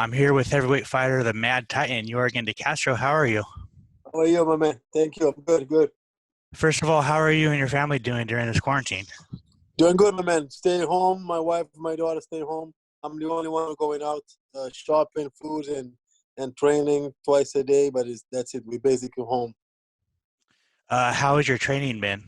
I'm here with heavyweight fighter, the Mad Titan, Yorgan De Castro. How are you? How are you, my man? Thank you. I'm good, good. First of all, how are you and your family doing during this quarantine? Doing good, my man. Staying home. My wife, my daughter stay home. I'm the only one going out shopping, food, and training twice a day, but that's it. We basically home. How has your training been?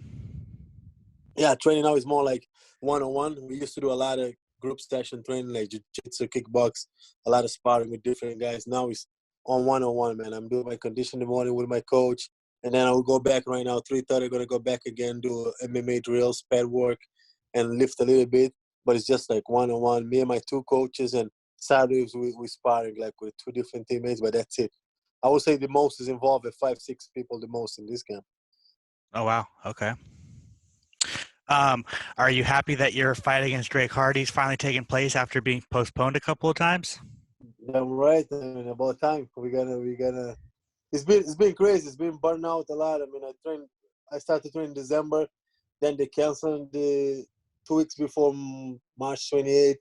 Yeah, training now is more like one-on-one. We used to do a lot of group session training, like jiu-jitsu, kickbox, a lot of sparring with different guys. Now it's on one-on-one, man. I'm doing my condition in the morning with my coach, and then I will go back right now, 3:30, going to go back again, do MMA drills, pad work, and lift a little bit. But it's just like one-on-one, me and my two coaches, and Saturdays we sparring like with two different teammates, but that's it. I would say the most is involved with 5, 6 people the most in this camp. Oh, wow. Okay. Um, are you happy that your fight against Greg Hardy's finally taken place after being postponed a couple of times? I'm right. I mean, about time. We gonna. It's been crazy. It's been burnt out a lot. I mean, I started training in December, then they canceled the 2 weeks before March 28th.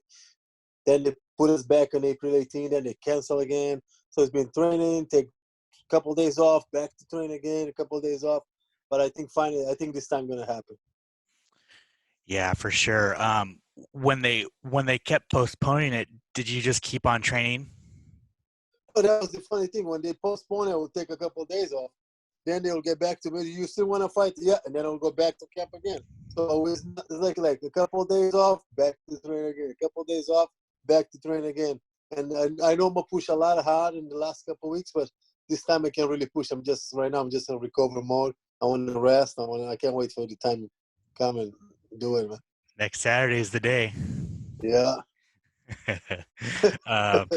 Then they put us back on April 18th. Then they cancel again. So it's been training, take a couple of days off, back to train again, a couple of days off. But I think finally, I think this time gonna happen. Yeah, for sure. When they kept postponing it, did you just keep on training? But that was the funny thing. When they postpone it, I will take a couple of days off. Then they'll get back to me. You still want to fight? Yeah, and then I'll go back to camp again. So it's like a couple of days off, back to train again. A couple of days off, back to train again. And I know I'm gonna push a lot hard in the last couple of weeks, but this time I can't really push. I'm just in recovery mode. I want to rest. I can't wait for the time to come and do it, man. Next Saturday is the day. Yeah. um,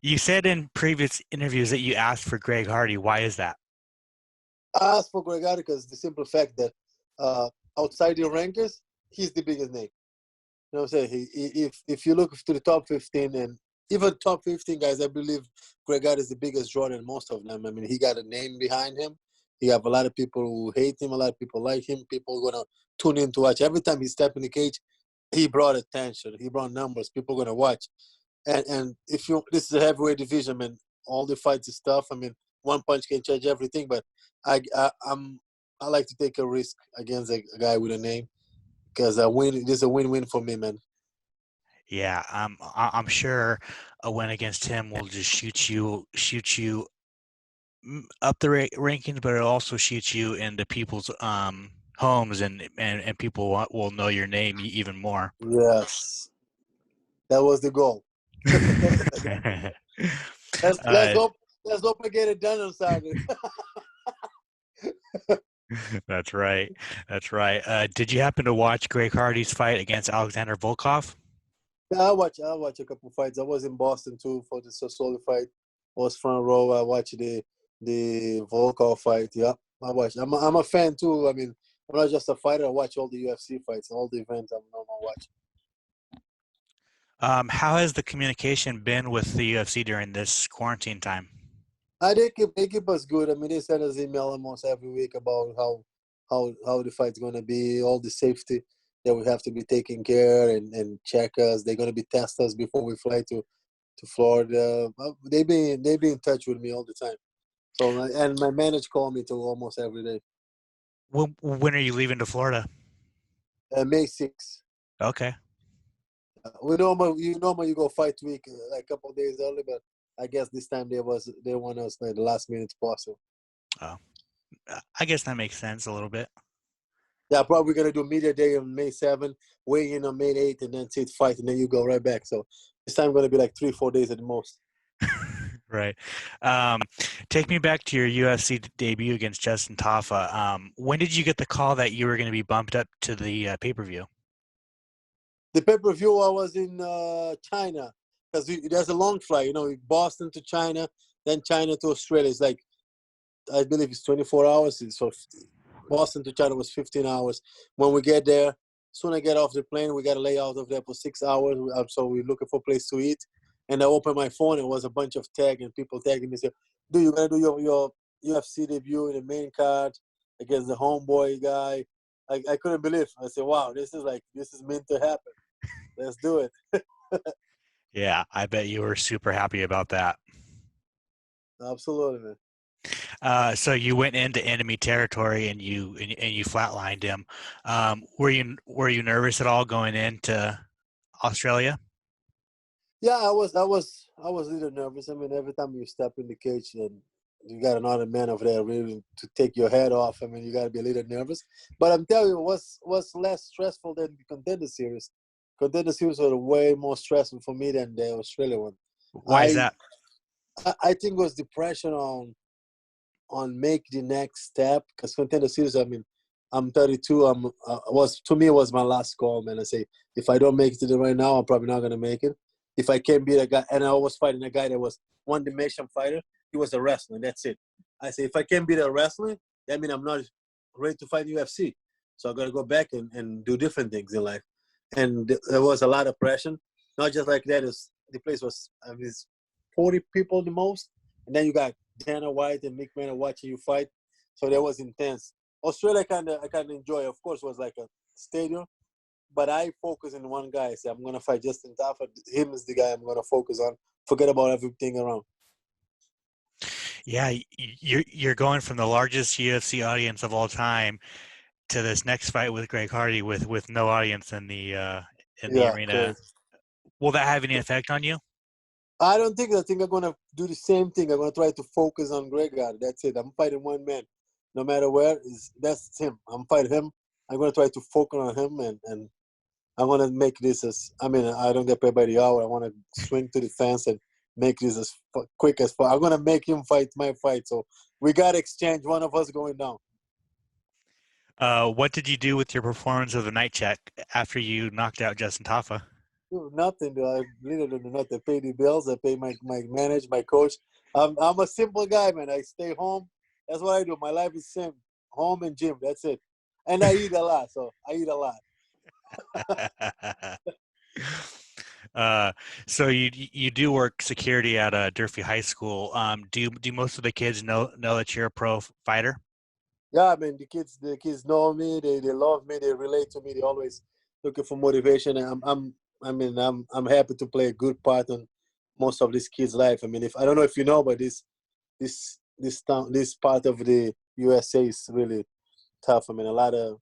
you said in previous interviews that you asked for Greg Hardy. Why is that? I asked for Gregari because the simple fact that outside the rankings, he's the biggest name. You know what I'm saying? If you look to the top 15 and even top 15 guys, I believe Gregard is the biggest draw than most of them. I mean, he got a name behind him. He have a lot of people who hate him, a lot of people like him. People gonna tune in to watch. Every time he step in the cage, he brought attention. He brought numbers. People gonna watch. And if you this is a heavyweight division, man. All the fights is tough. I mean, one punch can change everything. But I like to take a risk against a guy with a name because a win. This is a win-win for me, man. Yeah, I'm sure a win against him will just shoot you up the rankings, but it'll also shoot you into people's homes, and people will know your name even more. Yes, that was the goal. Let's uh, hope I get it done on Saturday. that's right. That's right. Did you happen to watch Greg Hardy's fight against Alexander Volkov? Yeah, I watch a couple fights. I was in Boston too for the Sosoli fight. I was front row. I watched the Volkov fight. Yeah, I watched. I'm a fan too. I mean, I'm not just a fighter. I watch all the UFC fights, all the events. I'm normal watch. How has the communication been with the UFC during this quarantine time? They keep us good. I mean, they send us email almost every week about how the fight's gonna be, all the safety that we have to be taking care and check us. They're gonna be test us before we fly to Florida. They be in touch with me all the time. So and my manager call me to almost every day. When are you leaving to Florida? May 6th. Okay. We normally you go fight week like a couple of days early, but I guess this time they want us like the last minute possible. Oh, I guess that makes sense a little bit. Yeah, probably gonna do media day on May 7th, weigh in on May 8th, and then sit fight, and then you go right back. So this time gonna be like 3, 4 days at the most. Right. Um, Take me back to your UFC debut against Justin Tafa. When did you get the call that you were going to be bumped up to the pay-per-view? The pay-per-view I was in China because there's a long flight. Boston to China, then China to Australia. It's like I believe it's 24 hours. So Boston to China was 15 hours. When we get there, soon I get off the plane, we got to lay out of there for 6 hours. So we're looking for a place to eat. And I opened my phone, and it was a bunch of tag and people tagging me. Said, "Dude, you're gonna do your UFC debut in the main card against the homeboy guy." I couldn't believe. I said, "Wow, this is meant to happen. Let's do it." Yeah, I bet you were super happy about that. Absolutely, man. So you went into enemy territory and you flatlined him. Were you nervous at all going into Australia? Yeah, I was a little nervous. I mean, every time you step in the cage and you got another man over there ready to take your head off, I mean, you got to be a little nervous. But I'm telling you, what's less stressful than the contender series? Contender series was way more stressful for me than the Australia one. Why is I that? I think it was the pressure on make the next step because contender series. I mean, I'm 32. Was to me it was my last call, man. I say if I don't make it to the right now, I'm probably not gonna make it. If I can't beat a guy, and I was fighting a guy that was one dimension fighter. He was a wrestler. That's it. I say if I can't beat a wrestler, that means I'm not ready to fight UFC. So I gotta go back and do different things in life. And there was a lot of pressure. Not just like that. The place was I mean, it's 40 people the most, and then you got Dana White and Mick Mann watching you fight. So that was intense. Australia I kinda enjoy. Of course, was like a stadium, but I focus on one guy. I say I'm gonna fight Justin Tafa. Him is the guy I'm gonna focus on. Forget about everything around. Yeah, you're going from the largest UFC audience of all time to this next fight with Greg Hardy with no audience in the Yeah, arena. crazy. Will that have any effect on you? I don't think. I think I'm gonna do the same thing. I'm gonna try to focus on Gregor. That's it. I'm fighting one man, no matter where. That's him. I'm fighting him. I'm gonna try to focus on him, and I want to make this as. I mean, I don't get paid by the hour. I want to swing to the fence and make this as quick as possible. I'm gonna make him fight my fight. So we gotta exchange. One of us going down. What did you do with your performance of the night check after you knocked out Justin Tafa? Do nothing. Do I literally do nothing. I pay the bills. I pay my manager, my coach. I'm a simple guy, man. I stay home. That's what I do. My life is simple. Home and gym. That's it. And I eat a lot. So I eat a lot. Uh, so you do work security at Durfee High School. Do most of the kids know that you're a pro fighter? Yeah, I mean the kids know me. They love me. They relate to me. They always looking for motivation. And I'm happy to play a good part in most of these kids' life. I mean, if I don't know if you know, but this part of the USA is really tough. I mean, a lot of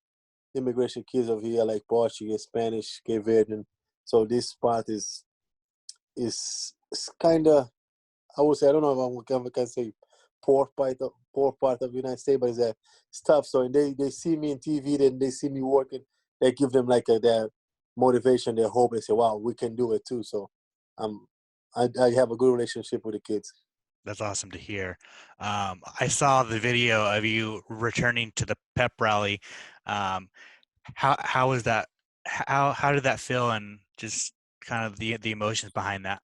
immigration kids over here like Portuguese, Spanish, Cape Verdean. So this part is kind of I would say I don't know if I can say poor part of the United States, but it's tough. So and they see me in TV, then they see me working. They give them like their motivation, their hope. They say, "Wow, we can do it too." So um, I have a good relationship with the kids. That's awesome to hear. I saw the video of you returning to the pep rally. Um, how was that? How did that feel, and just kind of the emotions behind that?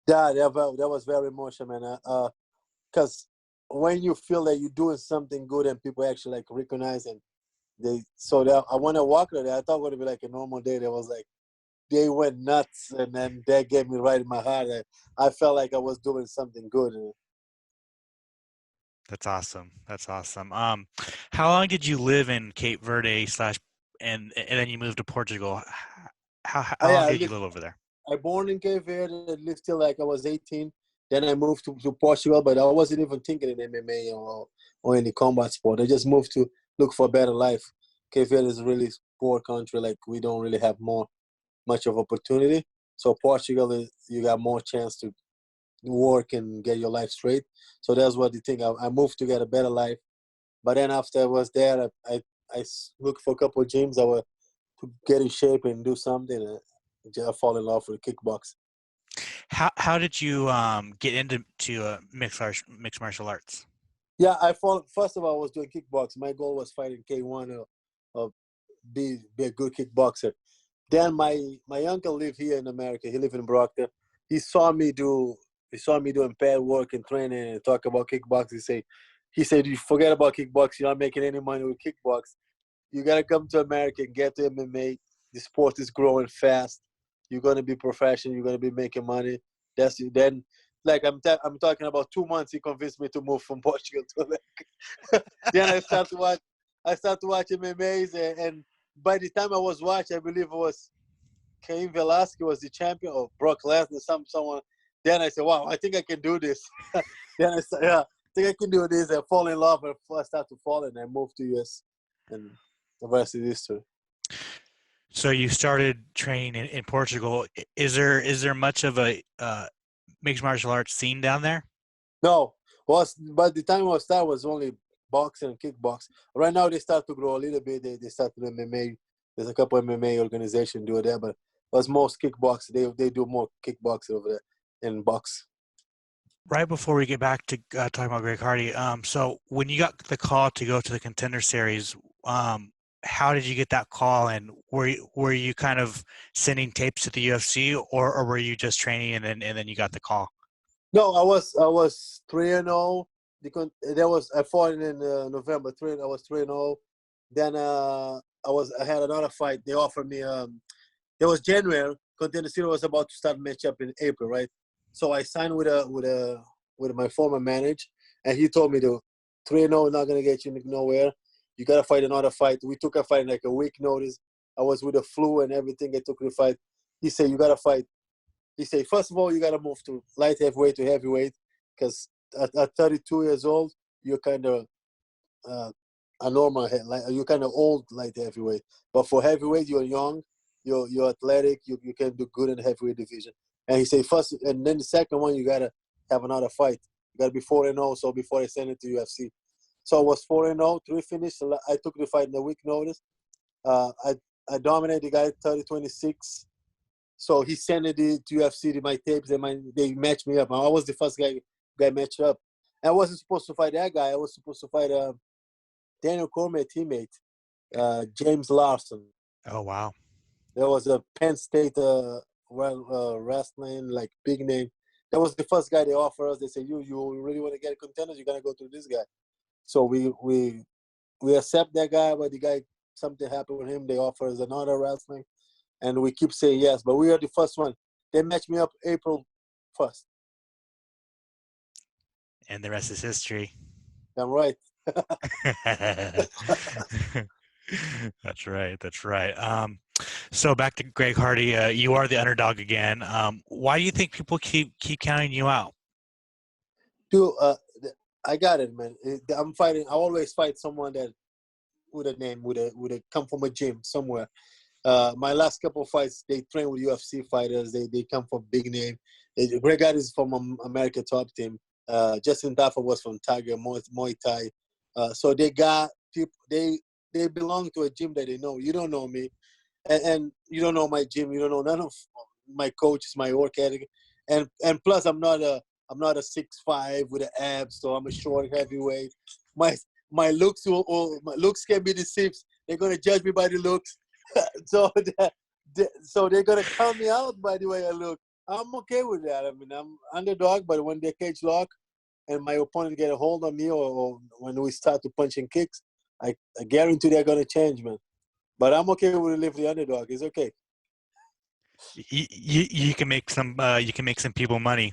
Yeah, that was very emotional, man. Because when you feel that you're doing something good and people actually like recognize and so that I want to walk there. I thought it would be like a normal day. There was like they went nuts, and then that gave me right in my heart. I felt like I was doing something good. That's awesome. That's awesome. How long did you live in Cape Verde slash and then you moved to Portugal? How long I did you lived. live over there? I born in Cape Verde. I lived till like I was 18. Then I moved to Portugal, but I wasn't even thinking in MMA or any combat sport. I just moved to look for a better life. Cape Verde is a really poor country. Like we don't really have much of opportunity. So Portugal is you got more chance to work and get your life straight. So that's what the thing. I moved to get a better life. But then after I was there, I looked for a couple of gyms. I was to get in shape and do something. I fall in love with kickbox. How did you get into mixed martial arts? Yeah, first of all, I was doing kickbox. My goal was fighting K1 or be a good kickboxer. Then my uncle lived here in America. He lived in Brockton. He saw me do he saw me doing pad work and training and talk about kickboxing. He said you forget about kickboxing. You're not making any money with kickbox. You gotta come to America and get to MMA. The sport is growing fast. You're gonna be professional. You're gonna be making money. That's it. Then, like I'm talking about 2 months. He convinced me to move from Portugal to America. Then I start to watch. I start to watch MMAs, and by the time I was watching, I believe it was Cain Velasquez was the champion, or Brock Lesnar, someone. Then I said, wow, I think I can do this. Then I said, yeah, I think I can do this. I fall in love, and I start to fall, and I moved to US, and the rest is history. So you started training in Portugal. Is there much of a mixed martial arts scene down there? No, by the time I started was only boxing and kickboxing. Right now they start to grow a little bit. They start to MMA. There's a couple of MMA organizations do that, but was most kickboxing. They do more kickboxing over there and box. Right before we get back to talking about Greg Hardy, so when you got the call to go to the Contender Series, how did you get that call, and were you kind of sending tapes to the UFC, or were you just training and then you got the call? No, I was 3-0. I fought in November 3. I was 3-0. Then I had another fight. They offered me it was January. Contender Series was about to start matchup in April, right? So I signed with my former manager, and he told me to 3-0 not gonna get you nowhere. You gotta fight another fight. We took a fight in like a week notice. I was with the flu and everything. I took the fight. He said you gotta fight. He said first of all you gotta move to light heavyweight to heavyweight because at 32 years old you're kind of a normal like you're kind of old light heavyweight. But for heavyweight you're young, you're athletic, you can do good in the heavyweight division. And he said first, and then the second one you gotta have another fight. You gotta be 4-0. So before I send it to UFC, so I was 4-0, 3 finished. I took the fight in a week notice. I dominated the guy 30-26. So he sent it to UFC to my tapes. They matched me up. I was the first guy matched up. And I wasn't supposed to fight that guy. I was supposed to fight Daniel Cormier teammate, James Larson. Oh wow! There was a Penn State wrestling like big name. That was the first guy they offered us. They said, you really want to get contenders? You're gonna go to this guy. So we accept that guy, but the guy something happened with him. They offer us another wrestling, and we keep saying yes. But we are the first one. They matched me up April 1st. And the rest is history. I'm right. That's right. That's right. So back to Greg Hardy. You are the underdog again. Why do you think people keep counting you out? Dude, I got it, man. I'm fighting. I always fight someone that with a name, with a come from a gym somewhere. My last couple of fights, they train with UFC fighters. They come from big name. Greg Hardy is from America Top Team. Justin Tafa was from Tiger Muay Thai. So they got people. They belong to a gym that they know. You don't know me, and you don't know my gym. You don't know none of my coaches, my work ethic, and plus I'm not a 6'5" with the abs, so I'm a short heavyweight. My looks can be deceived. They're gonna judge me by the looks, so so they're gonna count me out by the way I look. I'm okay with that. I mean, I'm underdog, but when they cage lock and my opponent get a hold on me, or when we start to punch and kicks, I guarantee they're gonna change, man. But I'm okay with live the underdog. It's okay. You can make some people money.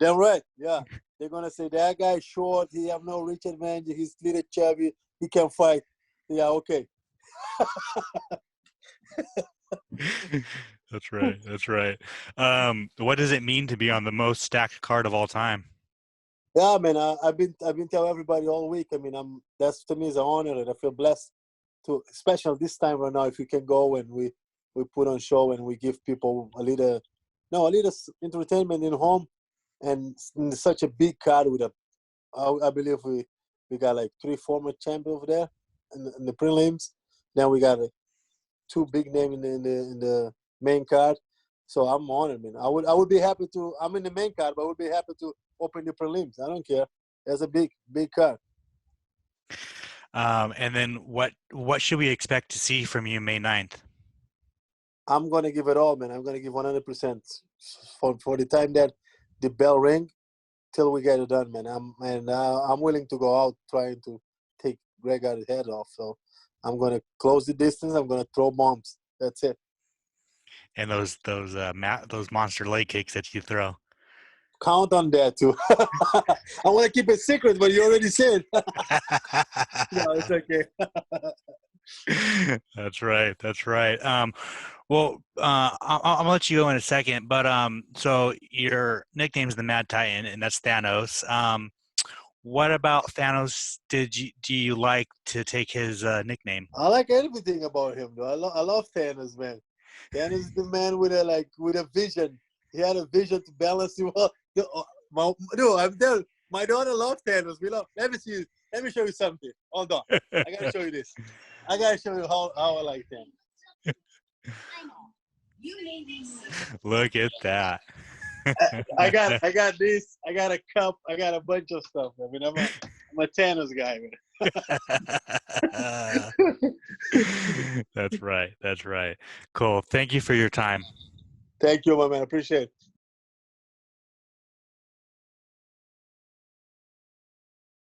Damn right. Yeah. They're gonna say that guy short. He have no reach advantage. He's little chubby. He can fight. Yeah. Okay. That's right. That's right. What does it mean to be on the most stacked card of all time? Yeah, man. I've been telling everybody all week. I mean, that's to me is an honor, and I feel blessed to, especially this time right now. If we can go and we put on show and we give people a little entertainment in home, and in such a big card with I believe we got like 3 former champions over there in the prelims. Then we got 2 big names in the main card. So I'm honored, man. I would be happy to. I'm in the main card, but I would be happy to open the prelims. I don't care. There's a big card. And then what should we expect to see from you May 9th? I'm gonna give it all, man. I'm gonna give 100% for the time that the bell ring till we get it done, man. I'm willing to go out trying to take Greg out his head off. So I'm gonna close the distance. I'm gonna throw bombs. That's it. And those monster leg kicks that you throw. Count on that too. I want to keep it secret, but you already said. No, it's okay. That's right. That's right. Well, I'll let you go in a second, but so your nickname is the Mad Titan, and that's Thanos. What about Thanos? Do you like to take his nickname? I like everything about him, though. I love Thanos, man. Thanos is the man with a vision. He had a vision to balance the world. No, I'm telling you, my daughter loves Thanos. We love. Let me see. Let me show you something. Hold on. I gotta show you this. I gotta show you how I like Thanos. Look at that. I got this. I got a cup. I got a bunch of stuff. I mean, I'm a Thanos guy, man. That's right. That's right. Cool. Thank you for your time. Thank you, my man. Appreciate it.